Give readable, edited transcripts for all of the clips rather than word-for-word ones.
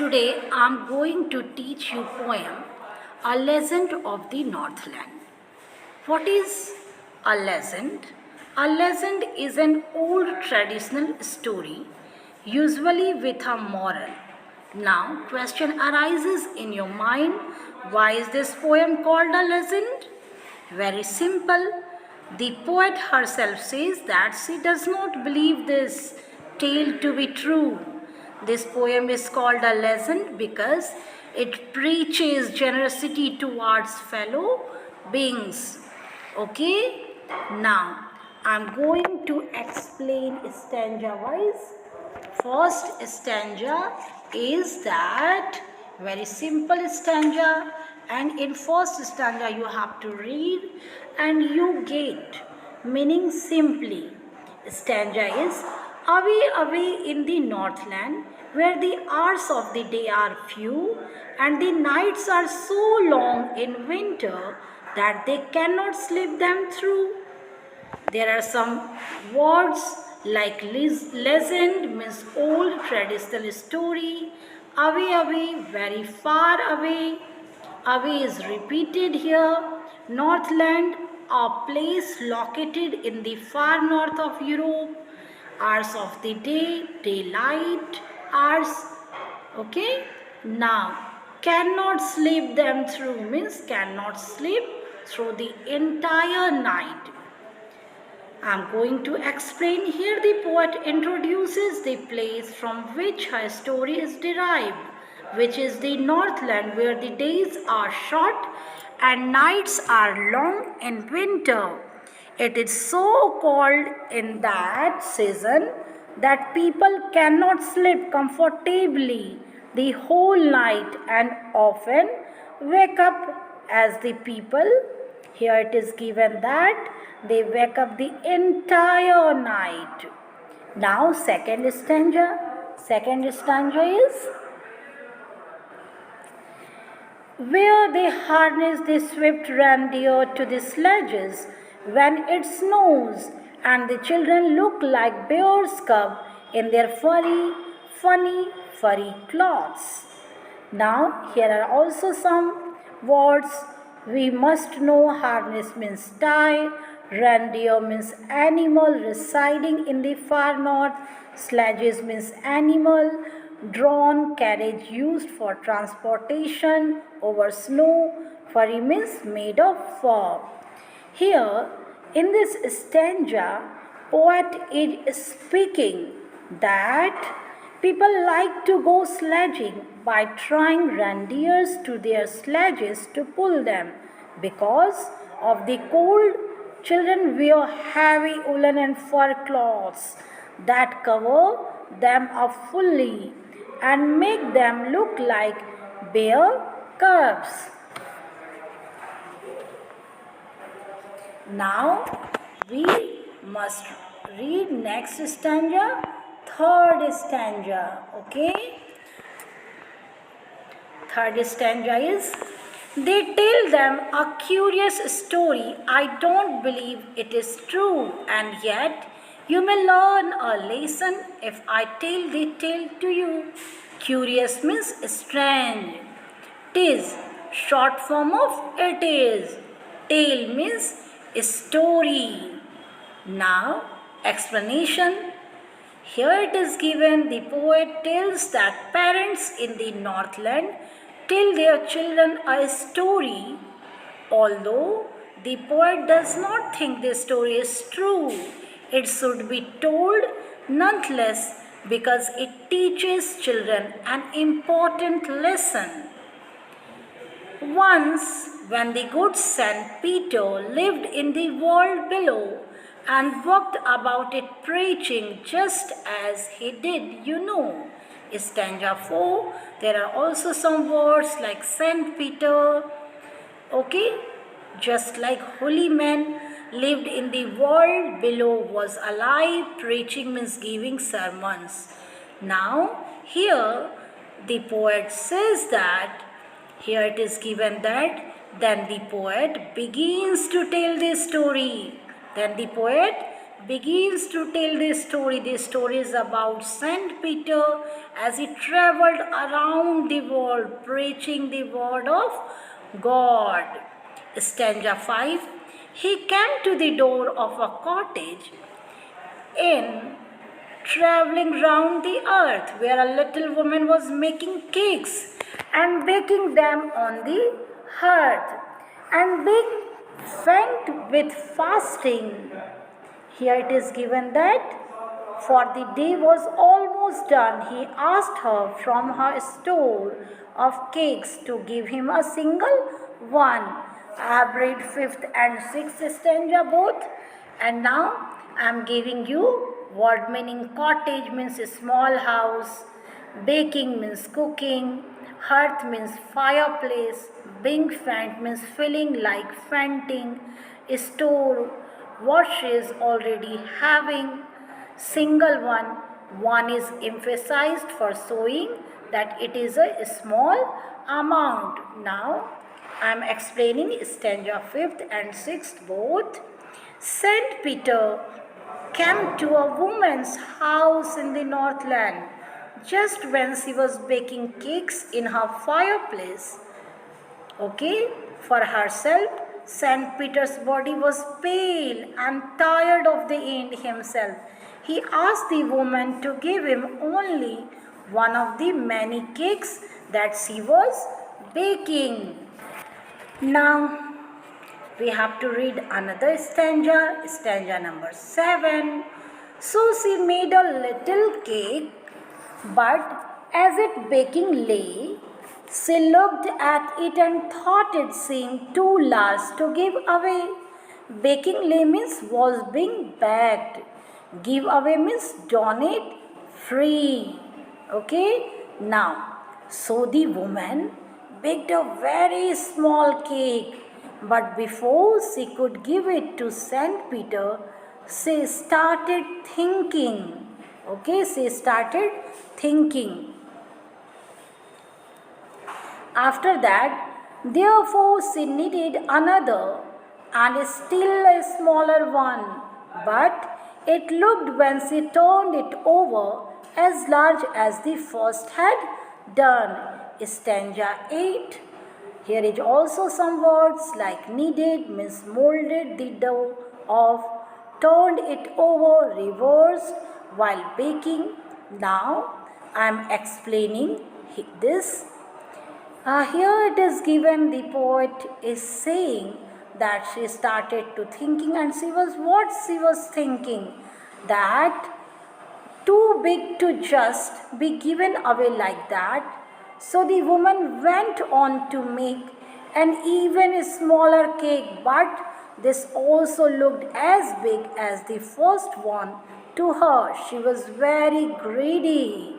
Today I am going to teach you poem A Legend of the Northland. What is a legend? A legend is an old traditional story, usually with a moral. Now, question arises in your mind, why is this poem called a legend? Very simple. The poet herself says that she does not believe this tale to be true. This poem is called a legend because it preaches generosity towards fellow beings. Okay? Now, I'm going to explain stanza wise. First stanza is that very simple stanza, and in first stanza you have to read and you get meaning simply. Stanza is away, away in the Northland, where the hours of the day are few and the nights are so long in winter that they cannot sleep them through. There are some words like legend means old traditional story, away, away, very far away. Away is repeated here. Northland, a place located in the far north of Europe. Hours of the day, daylight, hours. Okay? Now, cannot sleep them through means cannot sleep through the entire night. I am going to explain here. The poet introduces the place from which her story is derived, which is the Northland, where the days are short and nights are long in winter. It is so cold in that season that people cannot sleep comfortably the whole night and often wake up as the people. Here it is given that they wake up the entire night. Now second stanza. Second stanza is where they harness the swift reindeer to the sledges when it snows, and the children look like bears' cubs in their funny, furry clothes. Now, here are also some words. We must know harness means tie, reindeer means animal residing in the far north, sledges means animal, drawn carriage used for transportation over snow, furry means made of fur. Here, in this stanza, poet is speaking that people like to go sledging by tying reindeers to their sledges to pull them. Because of the cold, children wear heavy woolen and fur cloths that cover them up fully and make them look like bear cubs. Now we must read next stanza, third stanza. Okay? Third stanza is they tell them a curious story. I don't believe it is true, and yet you may learn a lesson if I tell the tale to you. Curious means strange. Tis, short form of it is. Tale means story. Now, explanation. Here it is given, the poet tells that parents in the Northland tell their children a story, although the poet does not think this story is true. It should be told nonetheless because it teaches children an important lesson. Once, when the good Saint Peter lived in the world below and walked about it preaching just as he did, Stanza 4, there are also some words like Saint Peter, okay? Just like holy men lived in the world below was alive, preaching means giving sermons. Now, here the poet says that, here it is given that, then the poet begins to tell the story. Then the poet begins to tell this story. This story is about Saint Peter as he traveled around the world preaching the word of God. Stanza 5. He came to the door of a cottage in traveling round the earth where a little woman was making cakes and baking them on the hearth, and being faint with fasting. Here it is given that for the day was almost done, he asked her from her store of cakes to give him a single one. I have read fifth and sixth stanza both, and now I am giving you word meaning. Cottage means small house, baking means cooking, hearth means fireplace, being faint means feeling like fainting, store what she is already having, single one is emphasized for showing that it is a small amount. Now I am explaining stanza 5th and 6th both. Saint Peter came to a woman's house in the Northland just when she was baking cakes in her fireplace. Okay, for herself, Saint Peter's body was pale and tired of the end himself. He asked the woman to give him only one of the many cakes that she was baking. Now, we have to read another stanza, stanza number 7. So she made a little cake, but as it baking lay, she looked at it and thought it seemed too large to give away. Baking lay means was being baked. Give away means donate free. Okay? Now, so the woman baked a very small cake, but before she could give it to Saint Peter, she started thinking. Okay, she started thinking. After that, therefore, she needed another and still a smaller one, but it looked when she turned it over as large as the first had done. Stanza 8. Here is also some words like kneaded means molded the dough of, turned it over, reversed while baking. Now I am explaining this. Here it is given, the poet is saying that she started to thinking, and she was thinking that too big to just be given away like that. So the woman went on to make an even smaller cake, but this also looked as big as the first one to her. She was very greedy.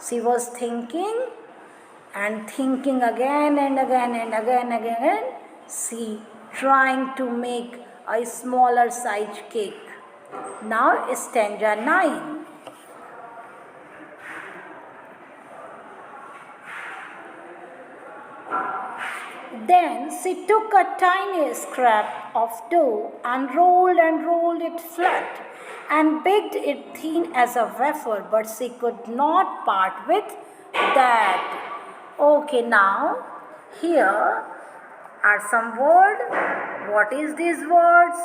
She was thinking and thinking again and again and again and again. See, trying to make a smaller size cake. Now stanza 9. Then she took a tiny scrap of dough and rolled it flat and baked it thin as a wafer, but she could not part with that. Okay, now here are some words. What is these words?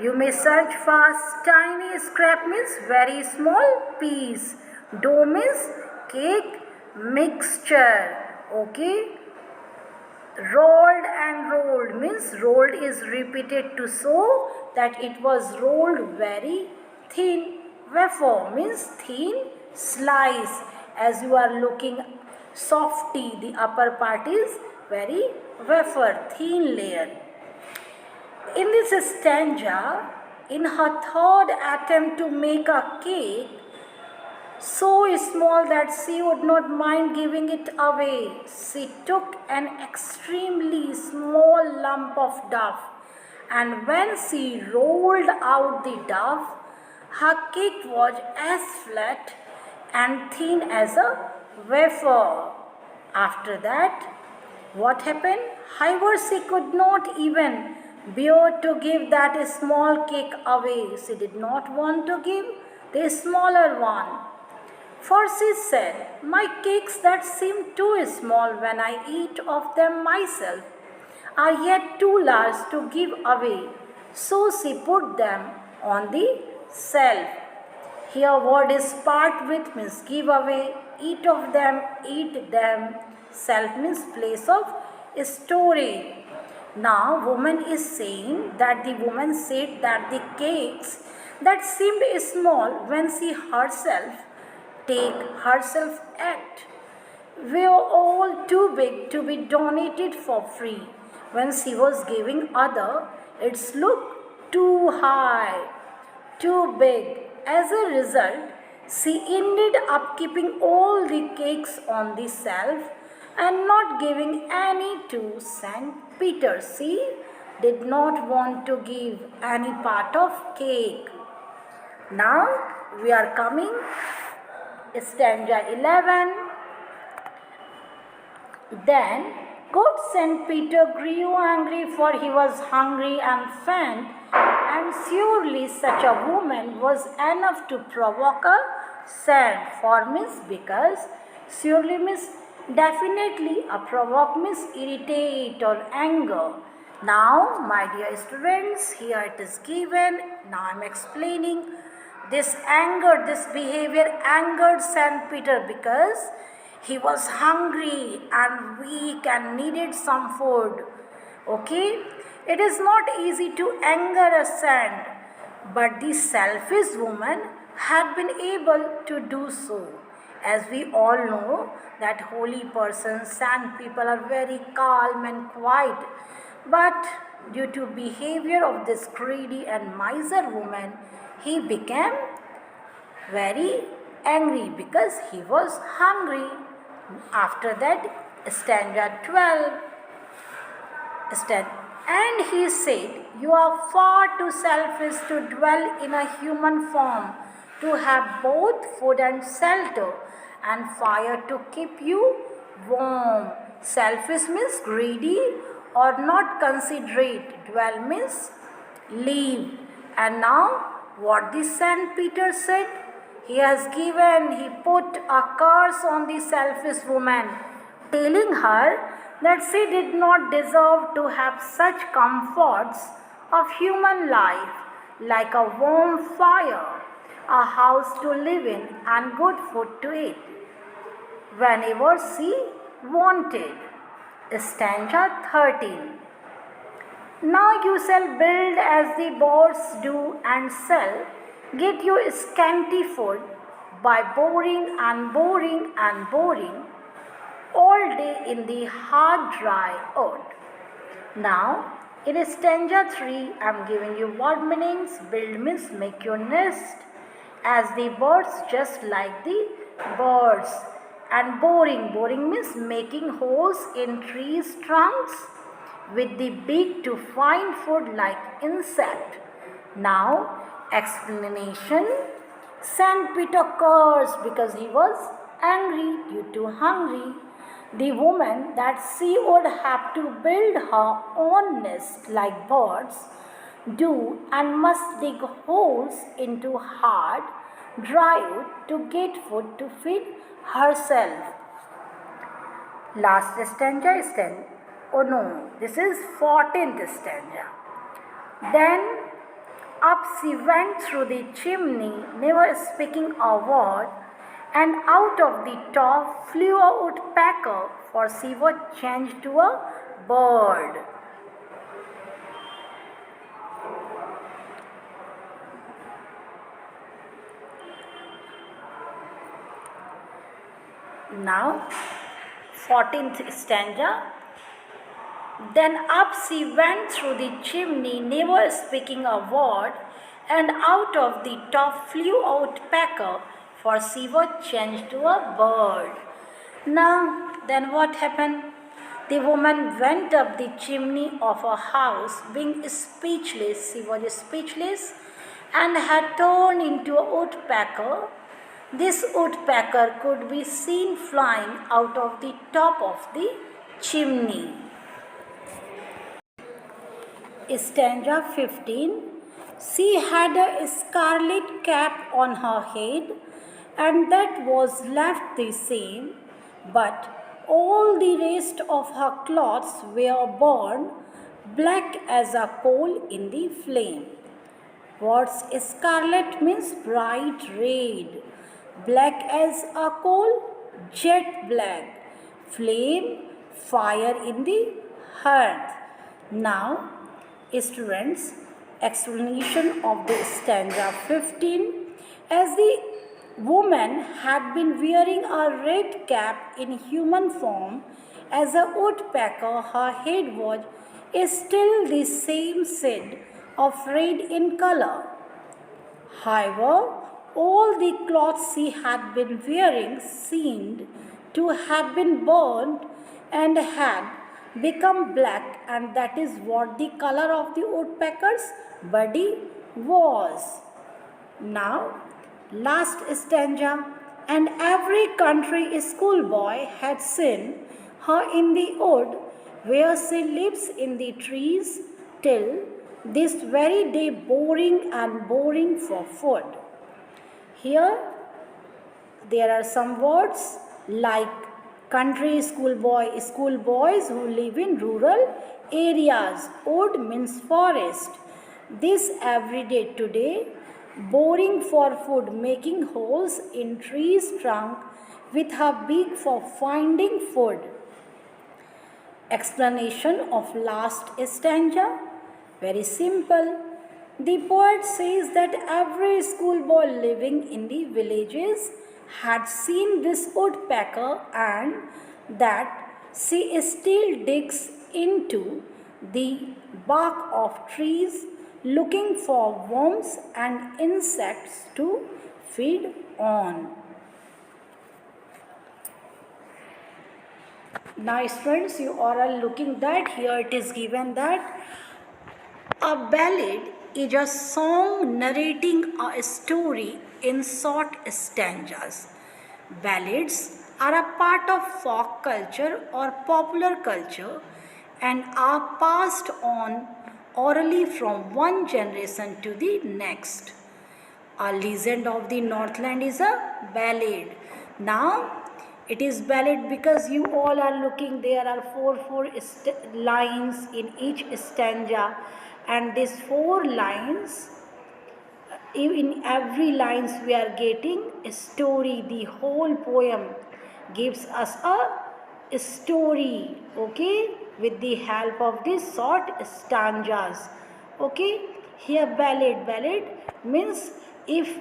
You may search fast. Tiny scrap means very small piece. Dough means cake mixture. Okay. Rolled means rolled is repeated to show that it was rolled very thin. Wafer means thin slice. As you are looking softy, the upper part is very wafer, thin layer. In this stanza, in her third attempt to make a cake, so small that she would not mind giving it away, she took an extremely small lump of dough, and when she rolled out the dough, her cake was as flat and thin as a wafer. After that, what happened? However, she could not even Bear to give that small cake away. She did not want to give the smaller one. For she said, my cakes that seem too small when I eat of them myself are yet too large to give away. So she put them on the shelf. Here word is part with means give away, eat of them, eat them. Self means place of storage. Now woman is saying that the woman said that the cakes that seemed small when she herself take herself act were all too big to be donated for free. When she was giving other, its looked too high, too big. As a result, she ended up keeping all the cakes on the shelf and not giving any to St. Peter. She did not want to give any part of cake. Now we are coming stanza 11. Then good St. Peter grew angry, for he was hungry and faint, and surely such a woman was enough to provoke a saint. For means because surely means definitely, a provoke means irritate or anger. Now, my dear students, here it is given. Now I am explaining. This anger, this behavior angered St. Peter because he was hungry and weak and needed some food. Okay? It is not easy to anger a saint, but the selfish woman had been able to do so. As we all know that holy persons, saint people are very calm and quiet. But due to behavior of this greedy and miser woman, he became very angry because he was hungry. After that, stanza 12. And he said, you are far too selfish to dwell in a human form, to have both food and shelter, and fire to keep you warm. Selfish means greedy or not considerate. Dwell means live. And now, what the Saint Peter said? He put a curse on the selfish woman, telling her that she did not deserve to have such comforts of human life like a warm fire, a house to live in, and good food to eat whenever she wanted. Stanza 13. Now you shall build as the birds do, and shall get your scanty food by boring and boring and boring all day in the hard dry earth. Now in stanza 3 I am giving you word meanings. Build means make your nest as the birds, just like the birds. And boring means making holes in trees trunks with the beak to find food like insect. Now explanation. Saint Peter cursed because he was angry due to hungry the woman that she would have to build her own nest like birds do, and must dig holes into hard dry wood to get food to feed herself. Last stanza is 10. Oh no, this is 14th stanza. Then up she went through the chimney, never speaking a word, and out of the top flew a woodpecker, for she was changed to a bird. Now, 14th stanza. Then up she went through the chimney, never speaking a word, and out of the top flew a woodpecker, for she was changed to a bird. Now, then what happened? The woman went up the chimney of a house, being speechless. She was speechless and had turned into a woodpecker. This woodpecker could be seen flying out of the top of the chimney. Stanza 15. She had a scarlet cap on her head, and that was left the same, but all the rest of her clothes were burned black as a coal in the flame. What's scarlet means bright red, black as a coal, jet black, flame, fire in the hearth. Now, students, explanation of the stanza 15. As the woman had been wearing a red cap in human form, as a woodpecker, her head was still the same shade of red in color. However, all the clothes she had been wearing seemed to have been burned and had become black, and that is what the color of the woodpecker's body was. Now, last stanza. And every country schoolboy had seen her in the wood where she lives in the trees till this very day, boring and boring for food. Here there are some words like country schoolboys who live in rural areas. Wood means forest. This everyday today, boring for food, making holes in trees trunk with her beak for finding food. Explanation of last stanza. Very simple. The poet says that every schoolboy living in the villages had seen this woodpecker, and that she still digs into the bark of trees looking for worms and insects to feed on. Now students, you are all looking that here it is given that a ballad is a song narrating a story in short stanzas. Ballads are a part of folk culture or popular culture and are passed on orally from one generation to the next. A Legend of the Northland is a ballad. Now, it is ballad because you all are looking, there are four lines in each stanza, and these 4 lines, in every lines we are getting a story. The whole poem gives us a story, okay, with the help of these short stanzas. Okay, here ballad means if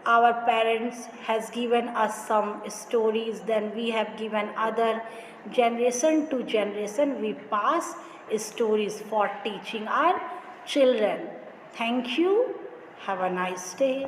our parents has given us some stories, then we have given other generation to generation, we pass stories for teaching our children. Thank you. Have a nice day.